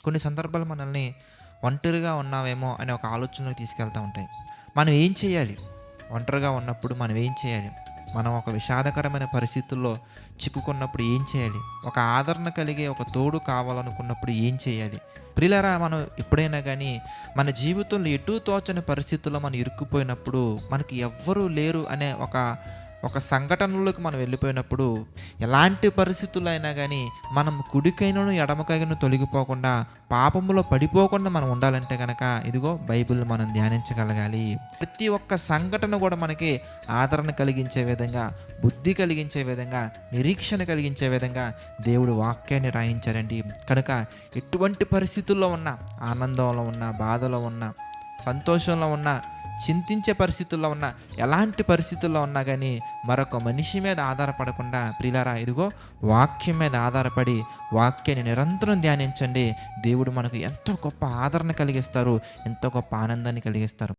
కొన్ని సందర్భాలు మనల్ని ఒంటరిగా ఉన్నామేమో అనే ఒక ఆలోచనలోకి తీసుకెళ్తూ ఉంటాయి. మనం ఏం చేయాలి? ఒంటరిగా ఉన్నప్పుడు మనం ఏం చేయాలి? మనం ఒక విషాదకరమైన పరిస్థితుల్లో చిక్కుకున్నప్పుడు ఏం చేయాలి? ఒక ఆదరణ కలిగే ఒక తోడు కావాలనుకున్నప్పుడు ఏం చేయాలి? ప్రియులారా, మనం ఎప్పుడైనా గానీ మన జీవితంలో ఎటూ తోచని పరిస్థితుల్లో మనం ఇరుక్కుపోయినప్పుడు, మనకి ఎవ్వరూ లేరు అనే ఒక సంఘటనలోకి మనం వెళ్ళిపోయినప్పుడు, ఎలాంటి పరిస్థితుల్లో అయినా గానీ మనం కుడికైనను ఎడమకైనను తొలగిపోకుండా, పాపములో పడిపోకుండా మనం ఉండాలంటే గనక ఇదిగో బైబిల్ మనం ధ్యానించగలగాలి. ప్రతి ఒక్క సంఘటన కూడా మనకి ఆదరణ కలిగించే విధంగా, బుద్ధి కలిగించే విధంగా, నిరీక్షణ కలిగించే విధంగా దేవుడు వాక్యాన్ని రాయించారండి. కనుక ఎటువంటి పరిస్థితుల్లో ఉన్నా, ఆనందంలో ఉన్నా, బాధలో ఉన్నా, సంతోషంలో ఉన్నా, చింతించే పరిస్థితుల్లో ఉన్నా, ఎలాంటి పరిస్థితుల్లో ఉన్నా కానీ మరొక మనిషి మీద ఆధారపడకుండా ప్రియులారా, ఇదిగో వాక్యం మీద ఆధారపడి వాక్యాన్ని నిరంతరం ధ్యానించండి. దేవుడు మనకు ఎంతో గొప్ప ఆదరణ కలిగిస్తారు, ఎంతో గొప్ప ఆనందాన్ని కలిగిస్తారు.